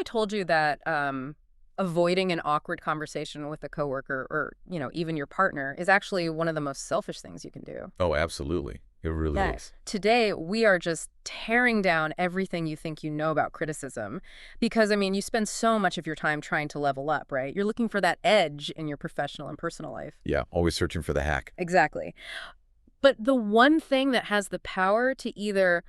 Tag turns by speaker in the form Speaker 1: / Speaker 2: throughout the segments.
Speaker 1: told you that avoiding an awkward conversation with a coworker or, even your partner is actually one of the most selfish things you can do.
Speaker 2: Oh, absolutely. It really
Speaker 1: Yeah.
Speaker 2: is.
Speaker 1: Today, we are just tearing down everything you think you know about criticism because, you spend so much of your time trying to level up, right? You're looking for that edge in your professional and personal life.
Speaker 2: Yeah, always searching for the hack.
Speaker 1: Exactly. But the one thing that has the power to either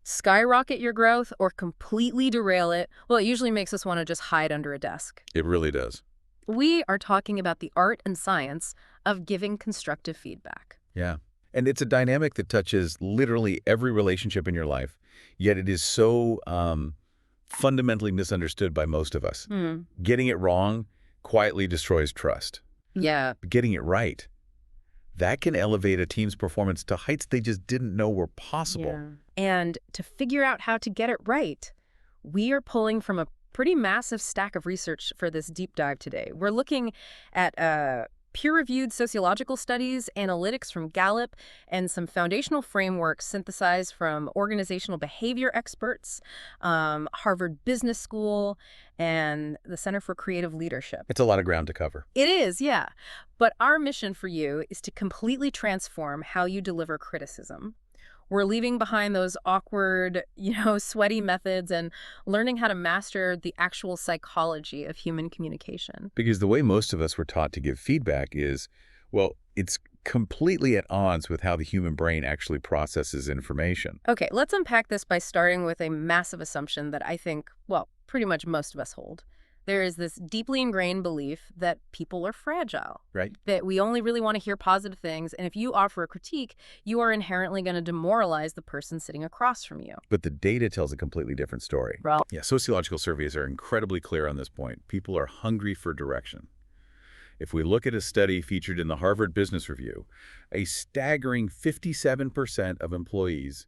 Speaker 1: skyrocket your growth or completely derail it, well, it usually makes us want to just hide under a desk.
Speaker 2: It really does.
Speaker 1: We are talking about the art and science of giving constructive feedback.
Speaker 2: Yeah. And it's a dynamic that touches literally every relationship in your life, yet it is so fundamentally misunderstood by most of us. Getting it wrong quietly destroys trust.
Speaker 1: Yeah.
Speaker 2: But getting it right, that can elevate a team's performance to heights they just didn't know were possible.
Speaker 1: Yeah. And to figure out how to get it right, we are pulling from a pretty massive stack of research for this deep dive today. We're looking at peer-reviewed sociological studies, analytics from Gallup, and some foundational frameworks synthesized from organizational behavior experts, Harvard Business School, and the Center for Creative Leadership.
Speaker 2: It's a lot of ground to cover.
Speaker 1: It is, yeah. But our mission for you is to completely transform how you deliver criticism. We're leaving behind those awkward, sweaty methods and learning how to master the actual psychology of human communication.
Speaker 2: Because the way most of us were taught to give feedback is, well, it's completely at odds with how the human brain actually processes information.
Speaker 1: Okay, let's unpack this by starting with a massive assumption that I think, pretty much most of us hold. There is this deeply ingrained belief that people are fragile.
Speaker 2: Right.
Speaker 1: That we only really want to hear positive things, and if you offer a critique, you are inherently going to demoralize the person sitting across from you.
Speaker 2: But the data tells a completely different story.
Speaker 1: Well,
Speaker 2: Yeah, sociological surveys are incredibly clear on this point. People are hungry for direction. If we look at a study featured in the Harvard Business Review, a staggering 57% of employees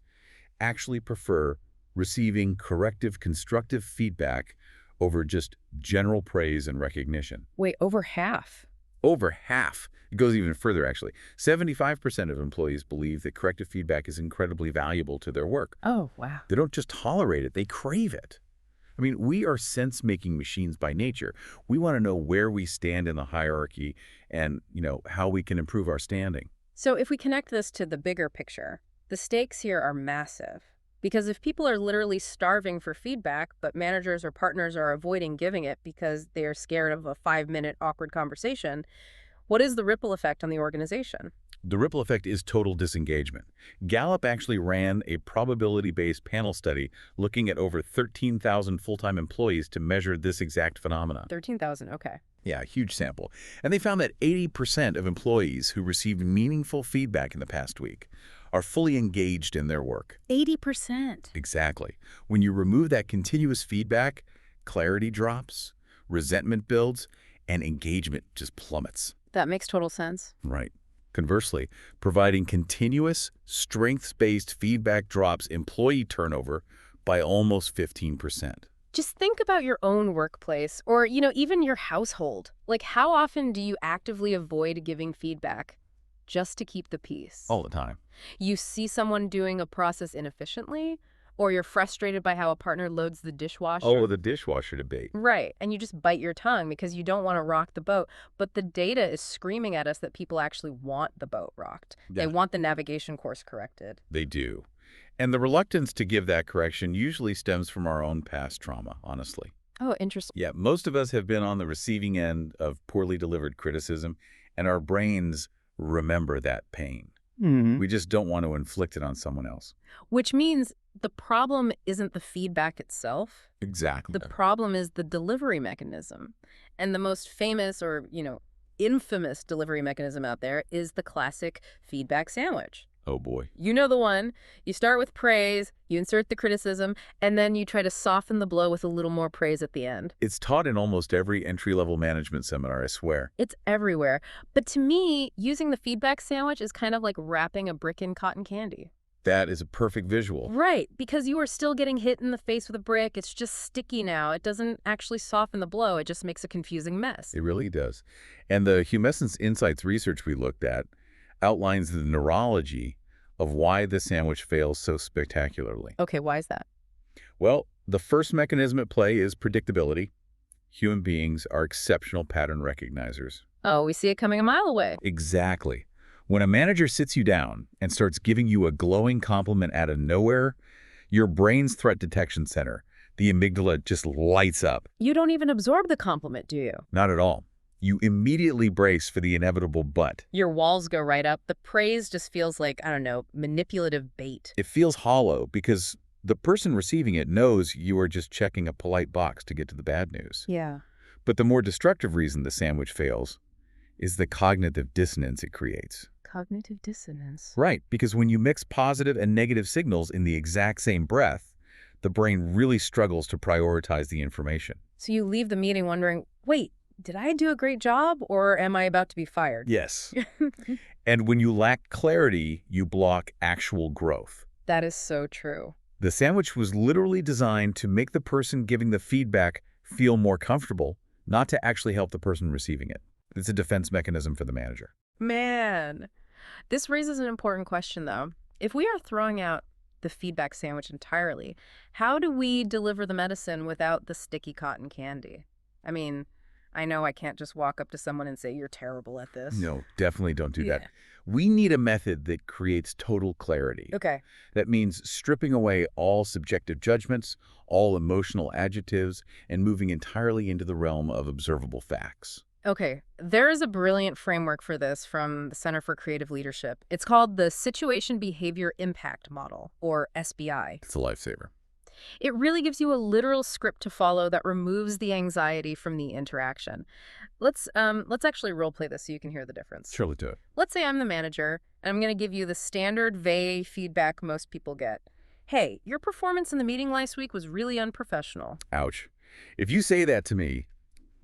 Speaker 2: actually prefer receiving corrective, constructive feedback over just general praise and recognition.
Speaker 1: wait, over half?
Speaker 2: Over half. It goes even further, actually. 75% of employees believe that corrective feedback is incredibly valuable to their work.
Speaker 1: Oh, wow.
Speaker 2: They don't just tolerate it, they crave it. We are sense-making machines by nature. We want to know where we stand in the hierarchy and, how we can improve our standing.
Speaker 1: So if we connect this to the bigger picture, the stakes here are massive. Because if people are literally starving for feedback, but managers or partners are avoiding giving it because they are scared of a 5-minute awkward conversation, what is the ripple effect on the organization?
Speaker 2: The ripple effect is total disengagement. Gallup actually ran a probability-based panel study looking at over 13,000 full-time employees to measure this exact phenomenon.
Speaker 1: 13,000, okay.
Speaker 2: Yeah, a huge sample. And they found that 80% of employees who received meaningful feedback in the past week are fully engaged in their work.
Speaker 1: 80%.
Speaker 2: Exactly. When you remove that continuous feedback, clarity drops, resentment builds, and engagement just plummets.
Speaker 1: That makes total sense.
Speaker 2: Right. Conversely, providing continuous, strengths-based feedback drops employee turnover by almost 15%.
Speaker 1: Just think about your own workplace or, even your household. How often do you actively avoid giving feedback just to keep the peace?
Speaker 2: All the time.
Speaker 1: You see someone doing a process inefficiently, or you're frustrated by how a partner loads the dishwasher.
Speaker 2: Oh, the dishwasher debate.
Speaker 1: Right, and you just bite your tongue because you don't want to rock the boat. But the data is screaming at us that people actually want the boat rocked.
Speaker 2: Yeah.
Speaker 1: They want the navigation course corrected.
Speaker 2: They do. And the reluctance to give that correction usually stems from our own past trauma, honestly.
Speaker 1: Oh, interesting.
Speaker 2: Yeah, most of us have been on the receiving end of poorly delivered criticism, and our brains remember that pain. We just don't want to inflict it on someone else.
Speaker 1: Which means the problem isn't the feedback itself.
Speaker 2: Exactly.
Speaker 1: The problem is the delivery mechanism. And the most famous or, infamous delivery mechanism out there is the classic feedback sandwich.
Speaker 2: Oh, boy.
Speaker 1: You know the one. You start with praise, you insert the criticism, and then you try to soften the blow with a little more praise at the end.
Speaker 2: It's taught in almost every entry-level management seminar, I swear.
Speaker 1: It's everywhere. But to me, using the feedback sandwich is kind of like wrapping a brick in cotton candy.
Speaker 2: That is a perfect visual.
Speaker 1: Right, because you are still getting hit in the face with a brick. It's just sticky now. It doesn't actually soften the blow. It just makes a confusing mess.
Speaker 2: It really does. And the Humescence Insights research we looked at outlines the neurology of why the sandwich fails so spectacularly.
Speaker 1: Okay, why is that?
Speaker 2: Well, The first mechanism at play is predictability. Human beings are exceptional pattern recognizers.
Speaker 1: Oh, we see it coming a mile away.
Speaker 2: Exactly. When a manager sits you down and starts giving you a glowing compliment out of nowhere, your brain's threat detection center, the amygdala, just lights up.
Speaker 1: You don't even absorb the compliment, do you?
Speaker 2: Not at all. You immediately brace for the inevitable but.
Speaker 1: Your walls go right up. The praise just feels like, I don't know, manipulative bait.
Speaker 2: It feels hollow because the person receiving it knows you are just checking a polite box to get to the bad news.
Speaker 1: Yeah.
Speaker 2: But the more destructive reason the sandwich fails is the cognitive dissonance it creates.
Speaker 1: Cognitive dissonance.
Speaker 2: Right, because when you mix positive and negative signals in the exact same breath, the brain really struggles to prioritize the information.
Speaker 1: So you leave the meeting wondering, wait, did I do a great job or am I about to be fired?
Speaker 2: Yes. And when you lack clarity, you block actual growth.
Speaker 1: That is so true.
Speaker 2: The sandwich was literally designed to make the person giving the feedback feel more comfortable, not to actually help the person receiving it. It's a defense mechanism for the manager.
Speaker 1: Man, this raises an important question, though. If we are throwing out the feedback sandwich entirely, how do we deliver the medicine without the sticky cotton candy? I mean, I know I can't just walk up to someone and say, you're terrible at this.
Speaker 2: No, definitely don't do
Speaker 1: Yeah.
Speaker 2: that. We need a method that creates total clarity.
Speaker 1: Okay.
Speaker 2: That means stripping away all subjective judgments, all emotional adjectives, and moving entirely into the realm of observable facts.
Speaker 1: Okay, there is a brilliant framework for this from the Center for Creative Leadership. It's called the Situation Behavior Impact Model, or SBI.
Speaker 2: It's a lifesaver.
Speaker 1: It really gives you a literal script to follow that removes the anxiety from the interaction. Let's actually role play this so you can hear the difference.
Speaker 2: Surely do it.
Speaker 1: Let's say I'm the manager, and I'm going to give you the standard vague feedback most people get. Hey, your performance in the meeting last week was really unprofessional.
Speaker 2: Ouch. If you say that to me,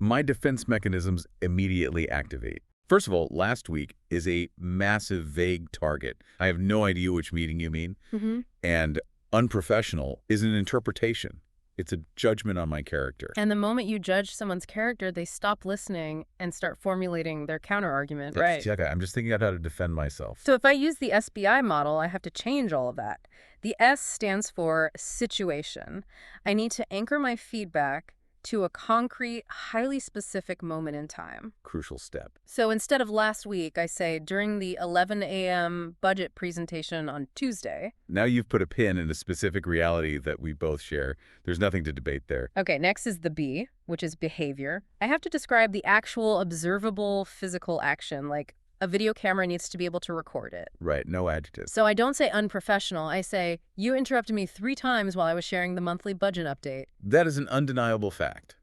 Speaker 2: my defense mechanisms immediately activate. First of all, last week is a massive vague target. I have no idea which meeting you mean.
Speaker 1: Mm-hmm.
Speaker 2: And unprofessional is an interpretation. It's a judgment on my character.
Speaker 1: And the moment you judge someone's character, they stop listening and start formulating their counter-argument. Right.
Speaker 2: Okay, I'm just thinking about how to defend myself.
Speaker 1: So if I use the SBI model, I have to change all of that. The S stands for situation. I need to anchor my feedback to a concrete, highly specific moment in time.
Speaker 2: Crucial step.
Speaker 1: So instead of last week, I say during the 11 a.m. budget presentation on Tuesday.
Speaker 2: Now you've put a pin in a specific reality that we both share. There's nothing to debate there.
Speaker 1: Okay, next is the B, which is behavior. I have to describe the actual observable physical action, like a video camera needs to be able to record it.
Speaker 2: Right, no adjectives.
Speaker 1: So I don't say unprofessional. I say, you interrupted me 3 times while I was sharing the monthly budget update.
Speaker 2: That is an undeniable fact.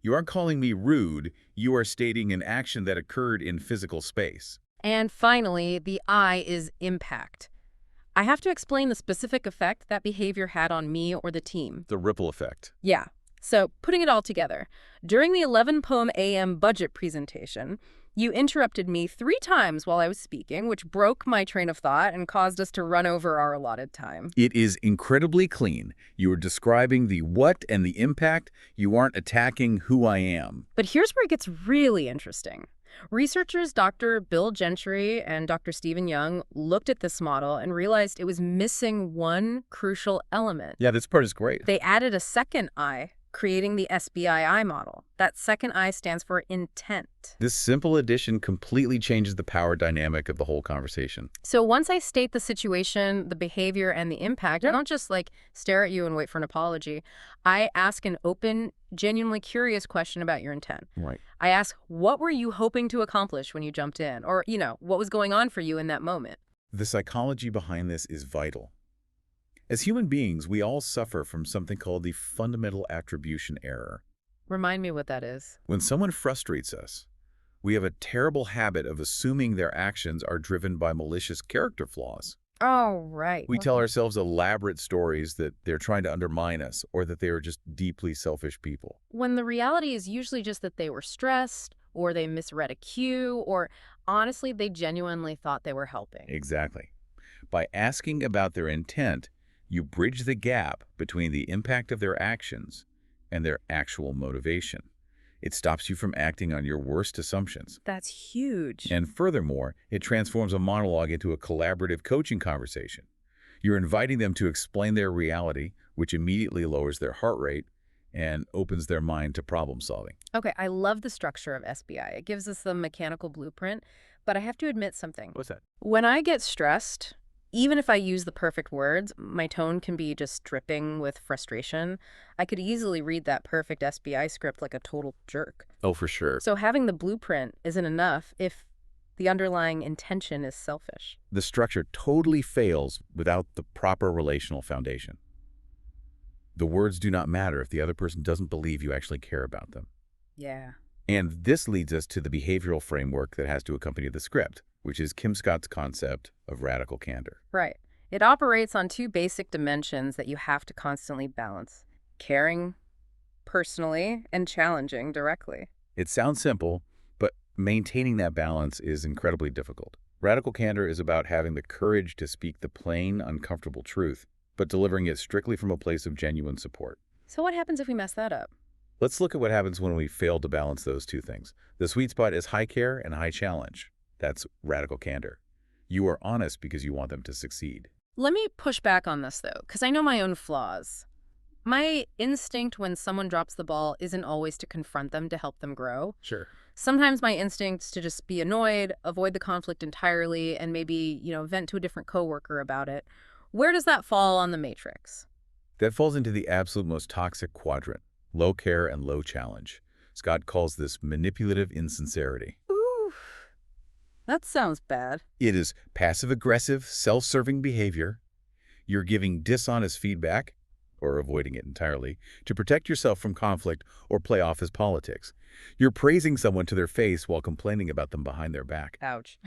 Speaker 2: You aren't calling me rude, you are stating an action that occurred in physical space.
Speaker 1: And finally, the I is impact. I have to explain the specific effect that behavior had on me or the team.
Speaker 2: The ripple effect.
Speaker 1: Yeah. So putting it all together, during the 11 a.m. budget presentation, you interrupted me 3 times while I was speaking, which broke my train of thought and caused us to run over our allotted time.
Speaker 2: It is incredibly clean. You are describing the what and the impact. You aren't attacking who I am.
Speaker 1: But here's where it gets really interesting. Researchers Dr. Bill Gentry and Dr. Stephen Young looked at this model and realized it was missing one crucial element.
Speaker 2: Yeah, this part is great.
Speaker 1: They added a second I, creating the SBII model. That second I stands for intent.
Speaker 2: This simple addition completely changes the power dynamic of the whole conversation.
Speaker 1: So once I state the situation, the behavior, and the impact, I don't just stare at you and wait for an apology. I ask an open, genuinely curious question about your intent.
Speaker 2: Right.
Speaker 1: I ask, what were you hoping to accomplish when you jumped in? Or, what was going on for you in that moment?
Speaker 2: The psychology behind this is vital. As human beings, we all suffer from something called the fundamental attribution error.
Speaker 1: Remind me what that is.
Speaker 2: When someone frustrates us, we have a terrible habit of assuming their actions are driven by malicious character flaws.
Speaker 1: Oh, right.
Speaker 2: We tell ourselves elaborate stories that they're trying to undermine us or that they are just deeply selfish people.
Speaker 1: When the reality is usually just that they were stressed or they misread a cue or honestly, they genuinely thought they were helping.
Speaker 2: Exactly. By asking about their intent, you bridge the gap between the impact of their actions and their actual motivation. It stops you from acting on your worst assumptions.
Speaker 1: That's huge.
Speaker 2: And furthermore, it transforms a monologue into a collaborative coaching conversation. You're inviting them to explain their reality, which immediately lowers their heart rate and opens their mind to problem solving.
Speaker 1: Okay, I love the structure of SBI. It gives us the mechanical blueprint, but I have to admit something.
Speaker 2: What's that?
Speaker 1: When I get stressed, even if I use the perfect words, my tone can be just dripping with frustration. I could easily read that perfect SBI script like a total jerk.
Speaker 2: Oh, for sure.
Speaker 1: So having the blueprint isn't enough if the underlying intention is selfish.
Speaker 2: The structure totally fails without the proper relational foundation. The words do not matter if the other person doesn't believe you actually care about them.
Speaker 1: Yeah.
Speaker 2: And this leads us to the behavioral framework that has to accompany the script, which is Kim Scott's concept of radical candor.
Speaker 1: Right. It operates on two basic dimensions that you have to constantly balance: caring personally and challenging directly.
Speaker 2: It sounds simple, but maintaining that balance is incredibly difficult. Radical candor is about having the courage to speak the plain, uncomfortable truth, but delivering it strictly from a place of genuine support.
Speaker 1: So what happens if we mess that up?
Speaker 2: Let's look at what happens when we fail to balance those two things. The sweet spot is high care and high challenge. That's radical candor. You are honest because you want them to succeed.
Speaker 1: Let me push back on this, though, because I know my own flaws. My instinct when someone drops the ball isn't always to confront them to help them grow.
Speaker 2: Sure.
Speaker 1: Sometimes my instinct's to just be annoyed, avoid the conflict entirely, and maybe, vent to a different coworker about it. Where does that fall on the matrix?
Speaker 2: That falls into the absolute most toxic quadrant, low care and low challenge. Scott calls this manipulative insincerity.
Speaker 1: Ooh, that sounds bad.
Speaker 2: It is passive-aggressive, self-serving behavior. You're giving dishonest feedback, or avoiding it entirely, to protect yourself from conflict or play off as politics. You're praising someone to their face while complaining about them behind their back.
Speaker 1: Ouch.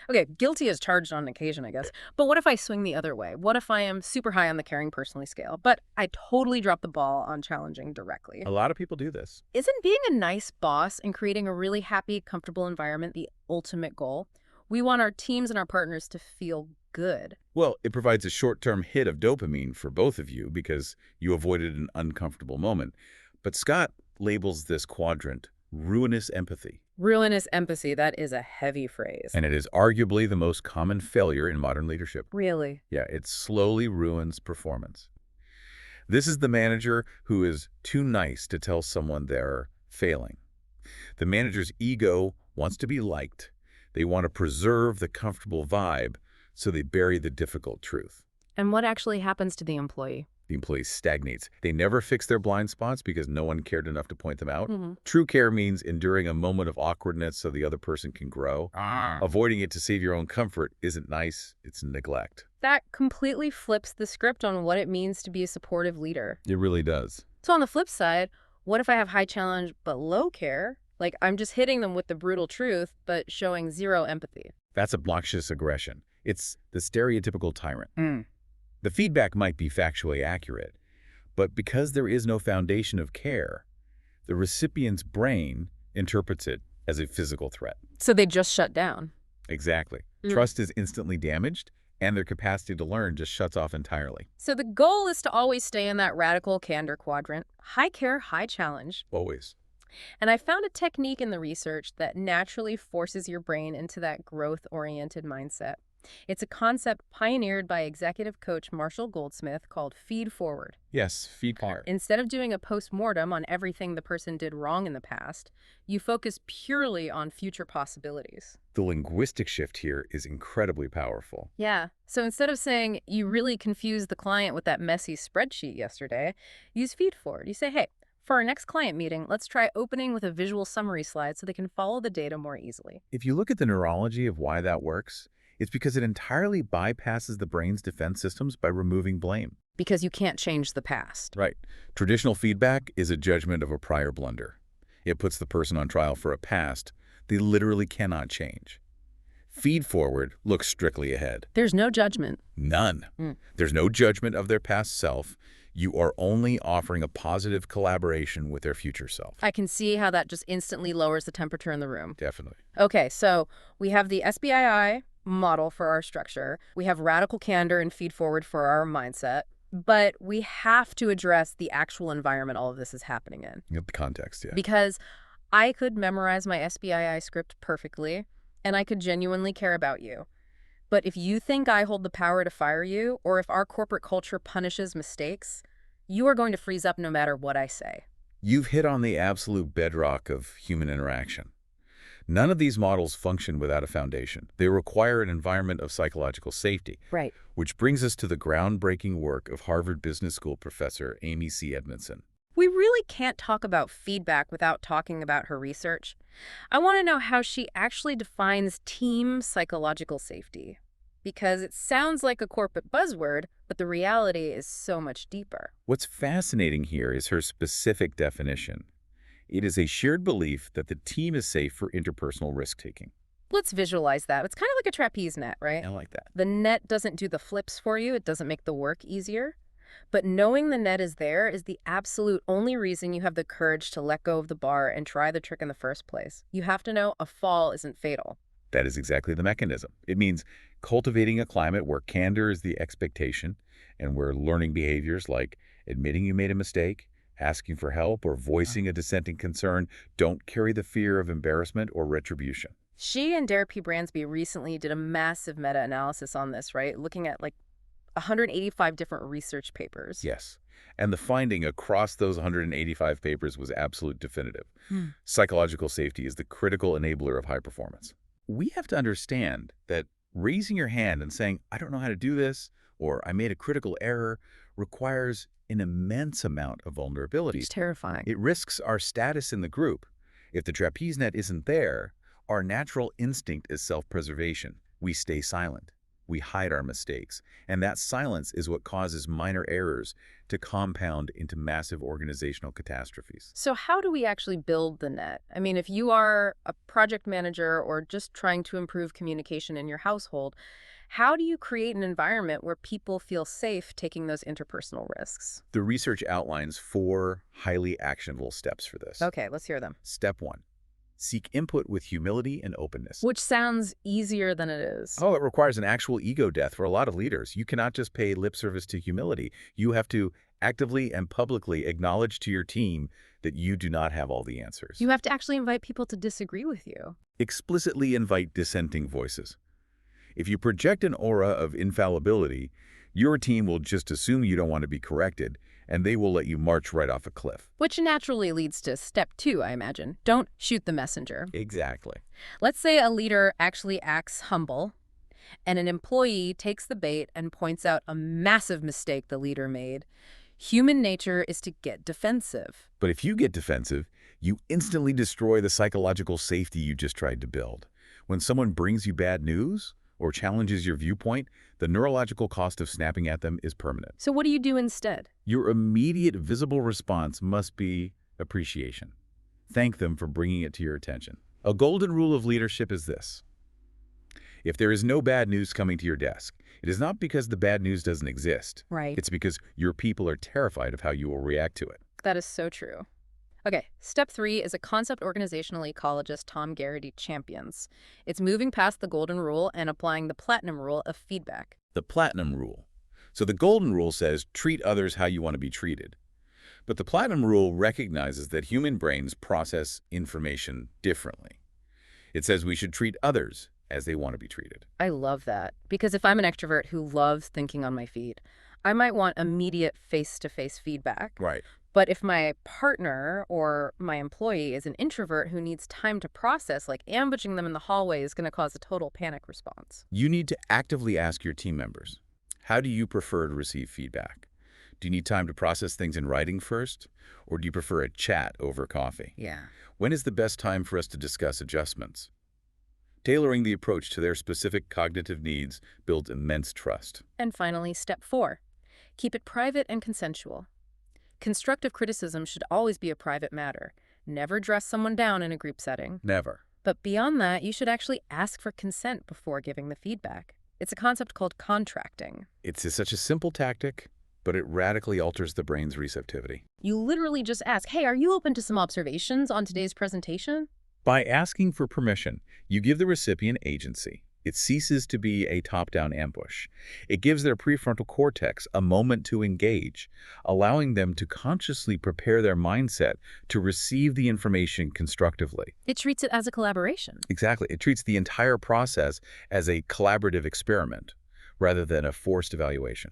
Speaker 1: Okay, guilty as charged on occasion, I guess. But what if I swing the other way? What if I am super high on the caring personally scale, but I totally drop the ball on challenging directly?
Speaker 2: A lot of people do this.
Speaker 1: Isn't being a nice boss and creating a really happy, comfortable environment the ultimate goal? We want our teams and our partners to feel good.
Speaker 2: Well, it provides a short-term hit of dopamine for both of you because you avoided an uncomfortable moment. But Scott labels this quadrant ruinous empathy.
Speaker 1: Ruinous empathy, that is a heavy phrase.
Speaker 2: And it is arguably the most common failure in modern leadership.
Speaker 1: Really?
Speaker 2: Yeah, it slowly ruins performance. This is the manager who is too nice to tell someone they're failing. The manager's ego wants to be liked. They want to preserve the comfortable vibe, so they bury the difficult truth.
Speaker 1: And what actually happens to the employee?
Speaker 2: The employee stagnates. They never fix their blind spots because no one cared enough to point them out.
Speaker 1: Mm-hmm.
Speaker 2: True care means enduring a moment of awkwardness so the other person can grow. Avoiding it to save your own comfort isn't nice, it's neglect.
Speaker 1: That completely flips the script on what it means to be a supportive leader.
Speaker 2: It really does.
Speaker 1: So on the flip side, what if I have high challenge but low care? Like I'm just hitting them with the brutal truth, but showing zero empathy.
Speaker 2: That's obnoxious aggression. It's the stereotypical tyrant.
Speaker 1: Mm.
Speaker 2: The feedback might be factually accurate, but because there is no foundation of care, the recipient's brain interprets it as a physical threat.
Speaker 1: So they just shut down.
Speaker 2: Exactly.
Speaker 1: Mm.
Speaker 2: Trust is instantly damaged, and their capacity to learn just shuts off entirely.
Speaker 1: So the goal is to always stay in that radical candor quadrant. High care, high challenge.
Speaker 2: Always.
Speaker 1: And I found a technique in the research that naturally forces your brain into that growth-oriented mindset. It's a concept pioneered by executive coach Marshall Goldsmith called feed forward.
Speaker 2: Yes, feed forward.
Speaker 1: Instead of doing a post-mortem on everything the person did wrong in the past, you focus purely on future possibilities.
Speaker 2: The linguistic shift here is incredibly powerful.
Speaker 1: Yeah. So instead of saying, you really confused the client with that messy spreadsheet yesterday, use feed forward. You say, hey, for our next client meeting, let's try opening with a visual summary slide so they can follow the data more easily.
Speaker 2: If you look at the neurology of why that works, it's because it entirely bypasses the brain's defense systems by removing blame.
Speaker 1: Because you can't change the past.
Speaker 2: Right. Traditional feedback is a judgment of a prior blunder. It puts the person on trial for a past they literally cannot change. Feed forward looks strictly ahead.
Speaker 1: There's no judgment.
Speaker 2: None.
Speaker 1: Mm.
Speaker 2: There's no judgment of their past self. You are only offering a positive collaboration with their future self.
Speaker 1: I can see how that just instantly lowers the temperature in the room.
Speaker 2: Definitely.
Speaker 1: Okay, so we have the SBII model for our structure. We have radical candor and feed forward for our mindset. But we have to address the actual environment all of this is happening in.
Speaker 2: You get the context, yeah.
Speaker 1: Because I could memorize my SBII script perfectly, and I could genuinely care about you. But if you think I hold the power to fire you, or if our corporate culture punishes mistakes, you are going to freeze up no matter what I say.
Speaker 2: You've hit on the absolute bedrock of human interaction. None of these models function without a foundation. They require an environment of psychological safety.
Speaker 1: Right.
Speaker 2: Which brings us to the groundbreaking work of Harvard Business School professor Amy C. Edmondson.
Speaker 1: We really can't talk about feedback without talking about her research. I want to know how she actually defines team psychological safety. Because it sounds like a corporate buzzword, but the reality is so much deeper.
Speaker 2: What's fascinating here is her specific definition. It is a shared belief that the team is safe for interpersonal risk-taking.
Speaker 1: Let's visualize that. It's kind of like a trapeze net, right?
Speaker 2: I like that.
Speaker 1: The net doesn't do the flips for you. It doesn't make the work easier. But knowing the net is there is the absolute only reason you have the courage to let go of the bar and try the trick in the first place. You have to know a fall isn't fatal.
Speaker 2: That is exactly the mechanism. It means cultivating a climate where candor is the expectation and where learning behaviors like admitting you made a mistake, asking for help, or voicing a dissenting concern don't carry the fear of embarrassment or retribution.
Speaker 1: She and Derek P. Bransby recently did a massive meta-analysis on this, right? Looking at like 185 different research papers.
Speaker 2: Yes. And the finding across those 185 papers was absolute definitive. Psychological safety is the critical enabler of high performance. We have to understand that raising your hand and saying, I don't know how to do this, or I made a critical error, requires an immense amount of vulnerability.
Speaker 1: It's terrifying.
Speaker 2: It risks our status in the group. If the trapeze net isn't there, our natural instinct is self-preservation. We stay silent. We hide our mistakes. And that silence is what causes minor errors to compound into massive organizational catastrophes.
Speaker 1: So how do we actually build the net? I mean, if you are a project manager or just trying to improve communication in your household, how do you create an environment where people feel safe taking those interpersonal risks?
Speaker 2: The research outlines 4 highly actionable steps for this.
Speaker 1: Okay, let's hear them.
Speaker 2: Step 1. Seek input with humility and openness.
Speaker 1: Which sounds easier than it is.
Speaker 2: Oh, it requires an actual ego death for a lot of leaders. You cannot just pay lip service to humility. You have to actively and publicly acknowledge to your team that you do not have all the answers.
Speaker 1: You have to actually invite people to disagree with you.
Speaker 2: Explicitly invite dissenting voices. If you project an aura of infallibility, your team will just assume you don't want to be corrected, and they will let you march right off a cliff.
Speaker 1: Which naturally leads to step 2, I imagine. Don't shoot the messenger.
Speaker 2: Exactly.
Speaker 1: Let's say a leader actually acts humble, and an employee takes the bait and points out a massive mistake the leader made. Human nature is to get defensive.
Speaker 2: But if you get defensive, you instantly destroy the psychological safety you just tried to build. When someone brings you bad news or challenges your viewpoint, the neurological cost of snapping at them is permanent.
Speaker 1: So what do you do instead?
Speaker 2: Your immediate visible response must be appreciation. Thank them for bringing it to your attention. A golden rule of leadership is this. If there is no bad news coming to your desk, it is not because the bad news doesn't exist.
Speaker 1: Right.
Speaker 2: It's because your people are terrified of how you will react to it.
Speaker 1: That is so true. Okay, step 3 is a concept organizational ecologist Tom Garrity champions. It's moving past the golden rule and applying the platinum rule of feedback.
Speaker 2: The platinum rule. So the golden rule says treat others how you want to be treated. But the platinum rule recognizes that human brains process information differently. It says we should treat others as they want to be treated.
Speaker 1: I love that, because if I'm an extrovert who loves thinking on my feet, I might want immediate face-to-face feedback.
Speaker 2: Right.
Speaker 1: But if my partner or my employee is an introvert who needs time to process, like ambushing them in the hallway is going to cause a total panic response.
Speaker 2: You need to actively ask your team members, how do you prefer to receive feedback? Do you need time to process things in writing first, or do you prefer a chat over coffee?
Speaker 1: Yeah.
Speaker 2: When is the best time for us to discuss adjustments? Tailoring the approach to their specific cognitive needs builds immense trust.
Speaker 1: And finally, step 4. Keep it private and consensual. Constructive criticism should always be a private matter. Never dress someone down in a group setting.
Speaker 2: Never.
Speaker 1: But beyond that, you should actually ask for consent before giving the feedback. It's a concept called contracting.
Speaker 2: It's such a simple tactic, but it radically alters the brain's receptivity.
Speaker 1: You literally just ask, hey, are you open to some observations on today's presentation?
Speaker 2: By asking for permission, you give the recipient agency. It ceases to be a top-down ambush. It gives their prefrontal cortex a moment to engage, allowing them to consciously prepare their mindset to receive the information constructively.
Speaker 1: It treats it as a collaboration.
Speaker 2: Exactly. It treats the entire process as a collaborative experiment rather than a forced evaluation.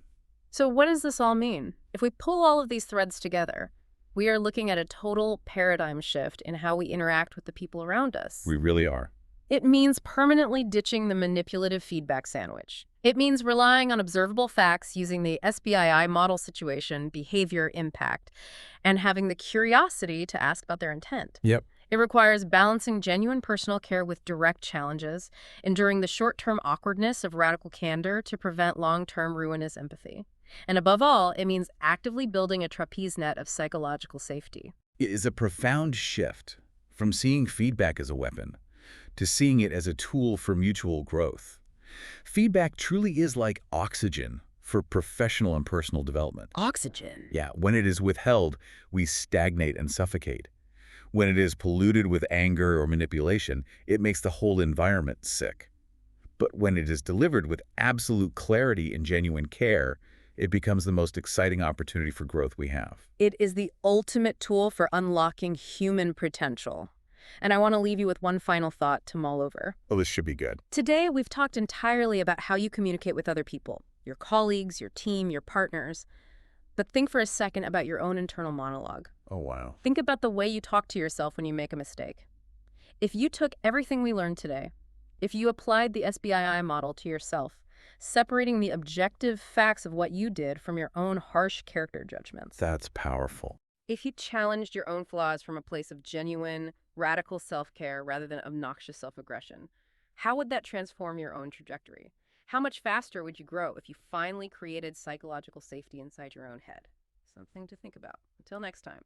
Speaker 1: So what does this all mean? If we pull all of these threads together, we are looking at a total paradigm shift in how we interact with the people around us.
Speaker 2: We really are.
Speaker 1: It means permanently ditching the manipulative feedback sandwich. It means relying on observable facts using the SBII model situation, behavior, impact, and having the curiosity to ask about their intent.
Speaker 2: Yep.
Speaker 1: It requires balancing genuine personal care with direct challenges, enduring the short-term awkwardness of radical candor to prevent long-term ruinous empathy. And above all, it means actively building a trapeze net of psychological safety.
Speaker 2: It is a profound shift from seeing feedback as a weapon to seeing it as a tool for mutual growth. Feedback truly is like oxygen for professional and personal development.
Speaker 1: Oxygen.
Speaker 2: Yeah, when it is withheld, we stagnate and suffocate. When it is polluted with anger or manipulation, it makes the whole environment sick. But when it is delivered with absolute clarity and genuine care, it becomes the most exciting opportunity for growth we have.
Speaker 1: It is the ultimate tool for unlocking human potential. And I want to leave you with one final thought to mull over.
Speaker 2: Oh, this should be good.
Speaker 1: Today, we've talked entirely about how you communicate with other people, your colleagues, your team, your partners. But think for a second about your own internal monologue.
Speaker 2: Oh, wow.
Speaker 1: Think about the way you talk to yourself when you make a mistake. If you took everything we learned today, if you applied the SBII model to yourself, separating the objective facts of what you did from your own harsh character judgments.
Speaker 2: That's powerful.
Speaker 1: If you challenged your own flaws from a place of genuine, radical self-care rather than obnoxious self-aggression, how would that transform your own trajectory? How much faster would you grow if you finally created psychological safety inside your own head? Something to think about. Until next time.